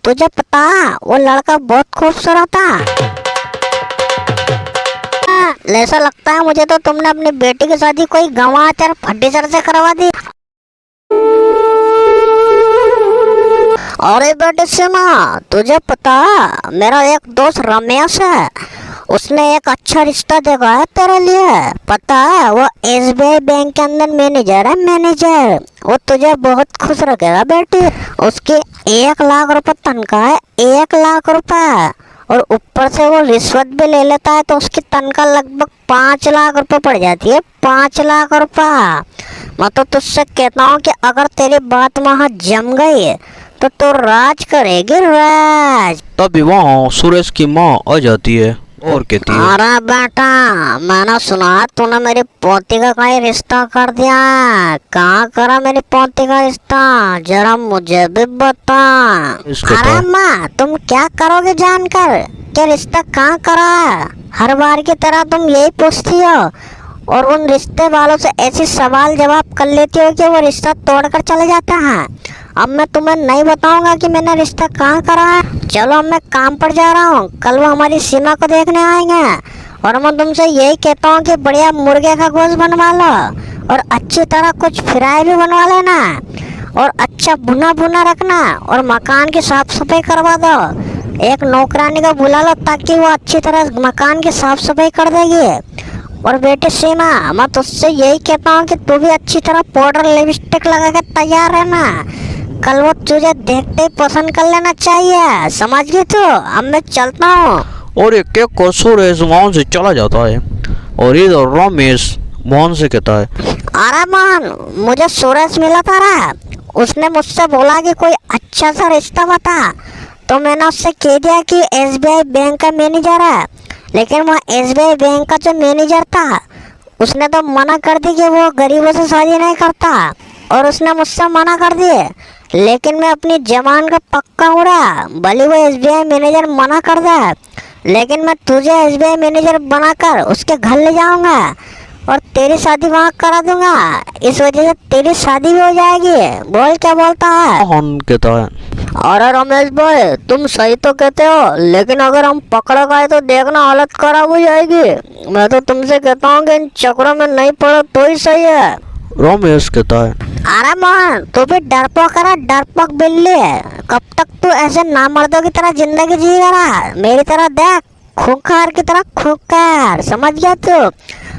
तुझे पता वो लड़का बहुत खूबसूरत था। ऐसा लगता है मुझे तो तुमने अपनी बेटी की शादी कोई गंवार फटीचर से करवा दी। अरे बेटे सीमा, तुझे पता मेरा एक दोस्त रमेश है, उसने एक अच्छा रिश्ता देखा है तेरे लिए। पता है वो SBI बैंक के अंदर मैनेजर है, मैनेजर। वो तुझे बहुत खुश रखेगा बेटी। उसकी 1 लाख रुपए तनख्वाह है, 1 लाख रुपए, और ऊपर से वो रिश्वत भी ले लेता है, तो उसकी तनख्वाह लगभग 5 लाख रुपए पड़ जाती है, 5 लाख रुपए। मैं तो तुझसे कहता हूँ कि अगर तेरी बात वहाँ जम गई तो तू राज करेगी, राज। तभी वहाँ सुरेश की माँ आ जाती है और कहती है, अरे बेटा, मैंने सुना तूने मेरी पोती का कोई रिश्ता कर दिया। कहाँ करा मेरी पोती का रिश्ता, जरा मुझे भी बता। अरे माँ, तुम क्या करोगे जानकर कि रिश्ता कहाँ करा। हर बार की तरह तुम यही पूछती हो और उन रिश्ते वालों से ऐसे सवाल जवाब कर लेती हो कि वो रिश्ता तोड़कर चले जाता है। अब मैं तुम्हें नहीं बताऊंगा कि मैंने रिश्ता कहाँ करा है। चलो अब मैं काम पर जा रहा हूँ, कल वो हमारी सीमा को देखने आएंगे, और मैं तुमसे यही कहता हूँ कि बढ़िया मुर्गे का गोश्त बनवा लो और अच्छी तरह कुछ फ्राई भी बनवा लेना, और अच्छा भुना भुना रखना, और मकान की साफ सफाई करवा दो। एक नौकरानी को बुला लो ताकि वो अच्छी तरह मकान की साफ सफाई कर देगी। और बेटे सीमा, मैं तुझसे यही कहता हूँ कि तू भी अच्छी तरह पाउडर लिपस्टिक लगा के तैयार रहना। कल वो तुझे देखते ही पसंद कर लेना चाहिए, समझ गई तू। अब मैं चलता हूँ। और एक केक को सुरेश मोहन से चला जाता है, और इधर रमेश मोहन से कहता है, अरे मोहन, मुझे सुरेश मिला था रा। उसने मुझसे बोला कि कोई अच्छा सा रिश्ता बता, तो मैंने उससे कह दिया कि SBI बैंक का मैनेजर है। लेकिन वह SBI बैंक का जो मैनेजर था उसने तो मना कर दी कि वो गरीबों से शादी नहीं करता, और उसने मुझसे मना कर दिए। लेकिन मैं अपनी जबान का पक्का हूँ रा, भले वो SBI मैनेजर मना कर दे, लेकिन मैं तुझे SBI मैनेजर बनाकर उसके घर ले जाऊंगा और तेरी शादी वहाँ करा दूंगा। इस वजह से तेरी शादी भी हो जाएगी। बोल क्या बोलता है। मोहन कहता है, अरे रमेश भाई, तुम सही तो कहते हो, लेकिन अगर हम पकड़ गए तो देखना हालत खराब हो जाएगी। मैं तो तुमसे कहता हूँ कि इन चक्रों में नहीं पड़ो तो ही सही है। रमेश कहता है, अरे मोहन, तू भी डरपोक करा, डरपोक बिल्ली है। कब तक तू ऐसे नामर्दों की तरह जिंदगी जी रहा। मेरी तरह देख, खूंखार की तरह खूंखार, समझ गया तू।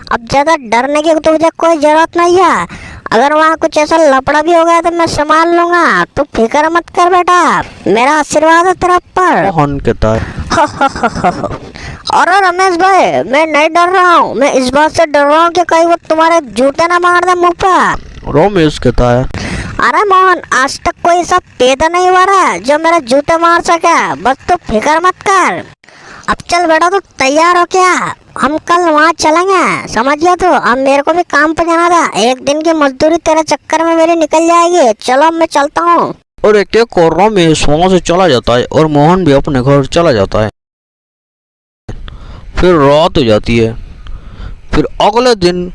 अब ज्यादा डरने की तुझे कोई जरूरत नहीं है। अगर वहाँ कुछ ऐसा लफड़ा भी हो गया तो मैं संभाल लूंगा, तू फिक्र मत कर बेटा, मेरा आशीर्वाद है तेरा पर। मोहन कहता है, अरे रमेश भाई, मैं नहीं डर रहा हूँ, मैं इस बात से डर रहा हूँ कि कहीं वो तुम्हारे जूते ना मार दे मुँह पर। रमेश कहता है, अरे मोहन, आज तक कोई सब पैदा नहीं हुआ रहा जो मेरे जूते मार सके, बस तू फिक्र मत कर। अब चल बेटा, तू तैयार हो क्या, हम कल वहाँ चलेंगे, समझ गया तू। अब मेरे को भी काम पर जाना था, एक दिन की मजदूरी तेरे चक्कर में मेरी निकल जाएगी। चलो अब मैं चलता हूँ। और एक केक और रमेश वहाँ से चला जाता है, और मोहन भी अपने घर चला जाता है। फिर रात हो जाती है। फिर अगले दिन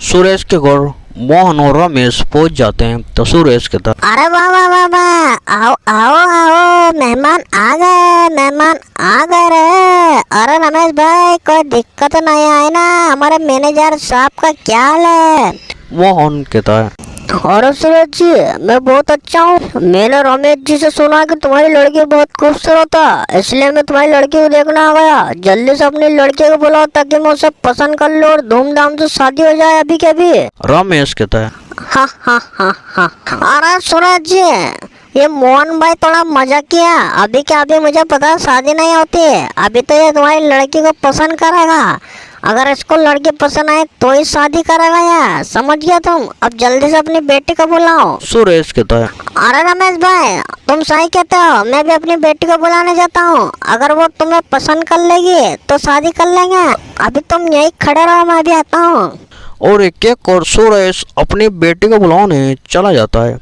सुरेश के घर मोहन और रमेश पहुंच जाते हैं, तो सुरेश कहता है, अरे वाह वाह वाह वाह, आओ आओ आओ, मेहमान आ गए, मेहमान आ गए रे। अरे रमेश भाई, कोई दिक्कत नहीं आई ना, हमारे मैनेजर साहब का क्या हाल है। मोहन कहता है, अरे सूरज जी, मैं बहुत अच्छा हूँ। मैंने रमेश जी से सुना कि तुम्हारी लड़की बहुत खूबसूरत है, इसलिए मैं तुम्हारी लड़की को देखने आ गया। जल्दी से अपनी लड़की को बुलाओ ताकि मैं उसे पसंद कर लूँ और धूमधाम से शादी हो जाए अभी के अभी। रमेश कहता है, हाँ हाँ हाँ हाँ। अरे सूरज जी, ये मोहन भाई थोड़ा मजाक किया। अभी क्या, अभी मुझे पता है शादी नहीं होती, अभी तो ये तुम्हारी लड़की को पसंद करेगा। अगर इसको लड़की पसंद आए तो ही शादी करेगा यार, समझ गया तुम। अब जल्दी से अपनी बेटी को बुलाओ। सुरेश कहता है, अरे रमेश भाई, तुम सही कहते हो, मैं भी अपनी बेटी को बुलाने जाता हूँ। अगर वो तुम्हें पसंद कर लेगी तो शादी कर लेंगे। अभी तुम यही खड़े रहो, मैं भी आता हूँ। और एक केक और सुरेश अपनी बेटी को बुलाने चला जाता है,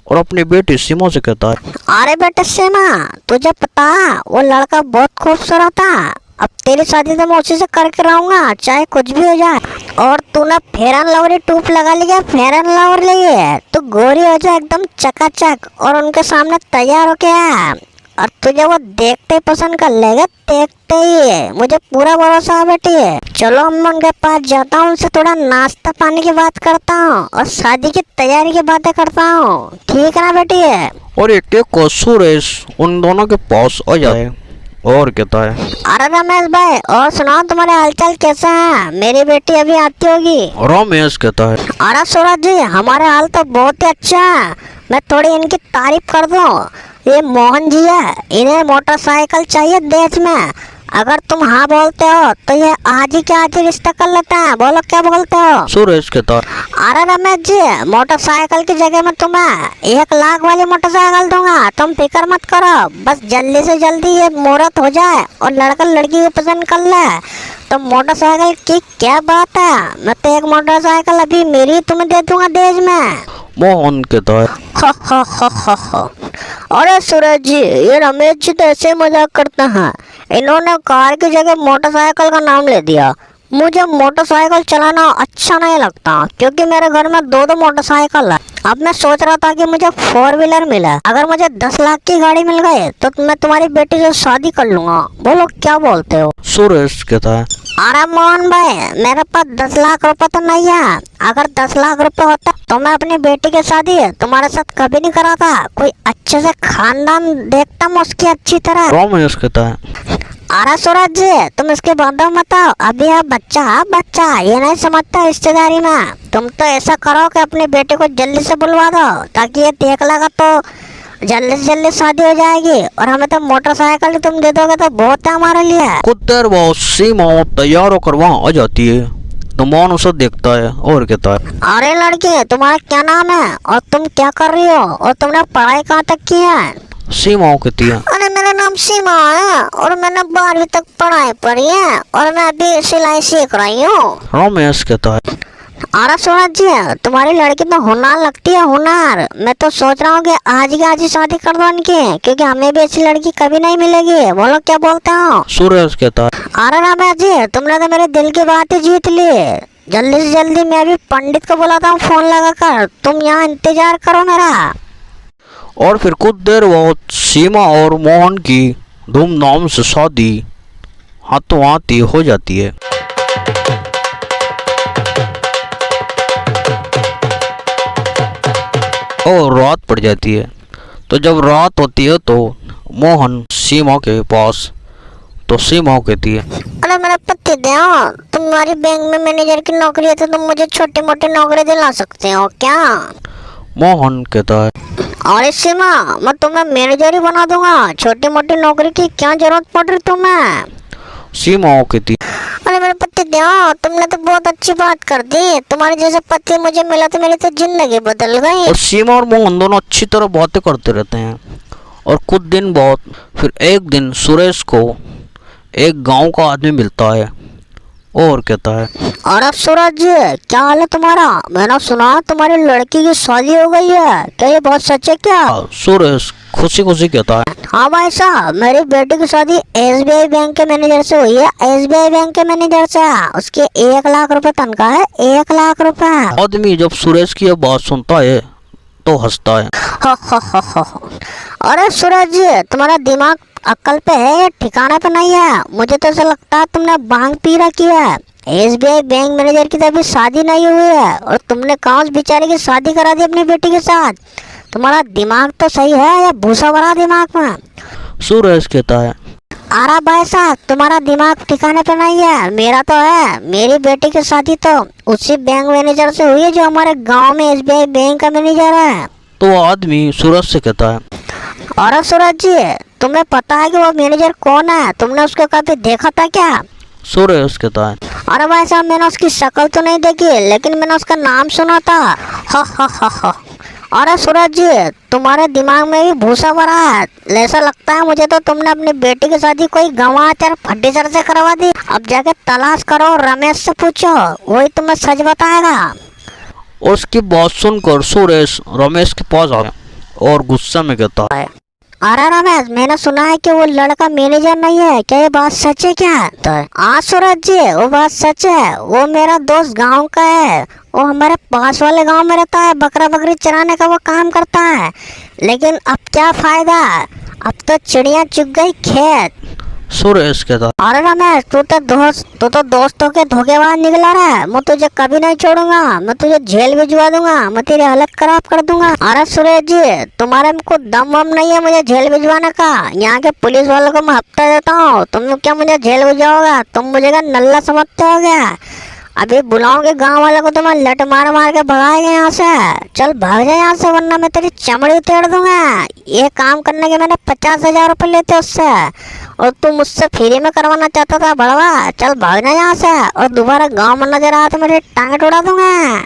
और अपनी बेटी सीमा से कहता है, अरे बेटे सीमा, तुझे पता वो लड़का बहुत खूबसूरत था, अब तेरी शादी तो मैं उसी से करके रहूंगा, चाहे कुछ भी हो जाए। और तूने फेयर एंड लवली टूप लगा लिया, फेयर एंड लवली है, तू गोरी हो जाए एकदम चकाचक और उनके सामने तैयार हो गया और तुझे वो देखते ही पसंद कर लेगा, देखते ही। मुझे पूरा भरोसा है बेटी। चलो अम्मा उनके पास जाता हूँ, उनसे थोड़ा नाश्ता पानी की बात करता हूँ और शादी की तैयारी की बातें करता हूँ, ठीक है ना बेटी? और एक को सुरेश उन दोनों के पास आ जाए और कहता है, अरे रमेश भाई, और सुनाओ तुम्हारे हालचाल कैसा है? मेरी बेटी अभी आती होगी। रमेश कहता है, अरे सूरज जी, हमारे हाल तो बहुत ही अच्छा है। मैं थोड़ी इनकी तारीफ कर दूं, ये मोहन जी है, इन्हें मोटरसाइकिल चाहिए देश में। अगर तुम हाँ बोलते हो तो ये आज ही के आज ही रिश्ता कर लेते हैं। बोलो क्या बोलते हो? सुरेश कहता है, अरे रमेश जी, मोटरसाइकिल की जगह में तुम्हें 1 लाख वाली मोटरसाइकिल दूंगा, तुम फिक्र मत करो। बस जल्दी से जल्दी ये मुहूर्त हो जाए और लड़का लड़की को पसंद कर ले तो मोटरसाइकिल की क्या बात है। मैं तो एक मोटरसाइकिल अभी मेरी तुम्हें दे दूंगा दहेज में। मोहन कहता है, हो। अरे सूरज जी, ये रमेश जी तो ऐसे मजाक करते हैं। इन्होंने कार की जगह मोटरसाइकिल का नाम ले दिया। मुझे मोटरसाइकिल चलाना अच्छा नहीं लगता क्योंकि मेरे घर में 2 मोटरसाइकिल है। अब मैं सोच रहा था कि मुझे 4 व्हीलर मिला। अगर मुझे 10 लाख की गाड़ी मिल गई तो मैं तुम्हारी बेटी से शादी कर लूंगा। बोलो क्या बोलते हो? सुरेश कहता है, अरे मोहन भाई, मेरे पास 10 लाख रुपए तो नहीं है। अगर 10 लाख रुपए होता तो मैं अपनी बेटी की शादी तुम्हारे साथ कभी नहीं कराता। कोई अच्छे से खानदान देखता मैं उसकी अच्छी तरह। रमेश कहता है, अरे सूरज जी, तुम इसके बाद मत आओ। अभी आप बच्चा ये नहीं समझता रिश्तेदारी में। तुम तो ऐसा करो कि अपनी बेटी को जल्दी से बुलवा दो ताकि ये देख लगा तो जल्दी से जल्दी शादी हो जाएगी और हमें तो मोटरसाइकिल तुम दे दोगे तो बहुत है हमारे लिए। कुछ देर बाद सीमा तैयार होकर वहाँ आ जाती है तो मोहन उसे देखता है और कहता है, अरे लड़की, तुम्हारा क्या नाम है और तुम क्या कर रही हो और तुमने पढ़ाई कहाँ तक की है? सीमा कहती है, अरे मेरा नाम सीमा है और मैंने 12वीं तक पढ़ाई पढ़ी है और मैं अभी सिलाई सीख रही हूँ। रमेश कहता है, अरे सूरज जी, तुम्हारी लड़की तो होनहार लगती है, होनहार। मैं तो सोच रहा हूँ कि आज की आज ही शादी कर दो इनकी, क्योंकि हमें भी ऐसी लड़की कभी नहीं मिलेगी। बोलो क्या बोलते हो? सुरेश कहता है, अरे रमेश जी, तुमने तो मेरे दिल की बात ही जीत ली। जल्दी से जल्दी मैं अभी पंडित को बुलाता हूँ फोन लगाकर, तुम यहाँ इंतजार करो मेरा। और फिर कुछ देर बाद सीमा और मोहन की धूमधाम से शादी हाथों हाथ ही हो जाती है। और रात पड़ जाती है। तो जब रात होती है तो मोहन सीमा के पास तो सीमा कहती है, अरे मेरा पति देव, तुम्हारी बैंक में मैनेजर की नौकरी है तो तुम मुझे छोटी मोटी नौकरी दिला सकते हो क्या? मोहन कहता है, और सीमा, मैं तुम्हें मैनेजर ही बना दूंगा, छोटी मोटी नौकरी की क्या जरूरत पड़ रही तुम्हें? सीमा कहती है, अरे मेरे पति देव, तुमने तो बहुत अच्छी बात कर दी। तुम्हारे जैसे पति मुझे मिला तो मेरी तो जिंदगी बदल गई। और सीमा और मोहन दोनों अच्छी तरह बातें करते रहते हैं। और कुछ दिन बाद फिर एक दिन सुरेश को एक गांव का आदमी मिलता है और कहता है, अरे सूरज जी, क्या हाल है तुम्हारा? मैंने सुना तुम्हारी लड़की की शादी हो गई है, क्या ये बहुत सच है क्या? सुरेश खुशी खुशी कहता है, हाँ भाई साहब, मेरी बेटी की शादी SBI बैंक के मैनेजर से हुई है। SBI बैंक के मैनेजर से। उसके 1 लाख रुपए तनख्वाह है, 1 लाख रुपए। आदमी जब सुरेश की यह बात सुनता है तो हंसता है। अरे सूरज जी, तुम्हारा दिमाग अक्ल पे है, ठिकाना पे नहीं है। मुझे तो ऐसा लगता है तुमने भांग पी रखी है। SBI बैंक मैनेजर की तो अभी शादी नहीं हुई है और तुमने कहाँ उस बेचारे की शादी करा दी अपनी बेटी के साथ? तुम्हारा दिमाग तो सही है या भूसा भरा दिमाग में? सुरेश कहता है, अरे भाई साहब, तुम्हारा दिमाग ठिकाने पे नहीं है, मेरा तो है। मेरी बेटी की शादी तो उसी बैंक मैनेजर से हुई है जो हमारे गांव में SBI बैंक का मैनेजर है। तो आदमी सूरज से कहता है, अरे सूरज जी, तुम्हें पता है कि वो मैनेजर कौन है? तुमने उसको कभी देखा था क्या? सुरेश कहता है, अरे भाई साहब, मैंने उसकी शक्ल तो नहीं देखी लेकिन मैंने उसका नाम सुना था। अरे सूरज जी, तुम्हारे दिमाग में भी भूसा भरा है। ऐसा लगता है मुझे तो तुमने अपनी बेटी की शादी कोई गंवाचर फटीचर से करवा दी। अब जाके तलाश करो, रमेश से पूछो, वही तुम्हें सच बताएगा। उसकी बात सुनकर सुरेश रमेश के पास आया और गुस्से में कहता है, अरे रमेश, मैंने सुना है कि वो लड़का मैनेजर नहीं है, क्या ये बात सच है क्या? तो हाँ सूरज जी, वो बात सच है। वो मेरा दोस्त गांव का है, वो हमारे पास वाले गांव में रहता है, बकरा बकरी चराने का वो काम करता है। लेकिन अब क्या फायदा, अब तो चिड़िया चुग गई खेत। सुरेश कहता, अरे रमेश, तू तो दोस्तों के धोखेबाज निकला रहा है। मैं तुझे कभी नहीं छोड़ूंगा, मैं तुझे जेल भिजवा दूंगा, मैं तेरी हालत खराब कर दूंगा। अरे सुरेश जी, तुम्हारे में कुछ दम वम नहीं है मुझे जेल भिजवाने का। यहाँ के पुलिस वालों को मैं हफ्ता देता हूँ, तुम क्या मुझे जेल भिजवाओगे? तुम मुझे क्या नल्ला समझते हो क्या? अभी बुलाओगे गांव वालों को तो मैं लट मार मार के भगाएंगे यहाँ से। चल भाग जा यहाँ से, वरना मैं तेरी चमड़ी उतेड़ दूंगा। ये काम करने के मैंने 50,000 रुपये लेते उससे, और तू मुझसे फ्री में करवाना चाहता था बड़वा। चल भाग जा यहाँ से, और दोबारा गांव में नजर आया तो मेरी टांग तोड़ा दूंगा।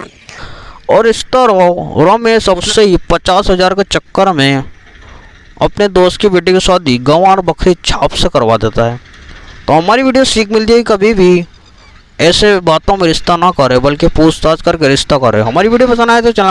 और इस तरह रमेश अब से ही 50,000 के चक्कर में अपने दोस्त की बेटी की शादी गंवार बकरी छाप से करवा देता है। तो हमारी वीडियो सीख मिलती है, कभी भी ऐसे बातों में रिश्ता ना करे, बल्कि पूछताछ करके रिश्ता करे। हमारी वीडियो पसंद आए तो चैनल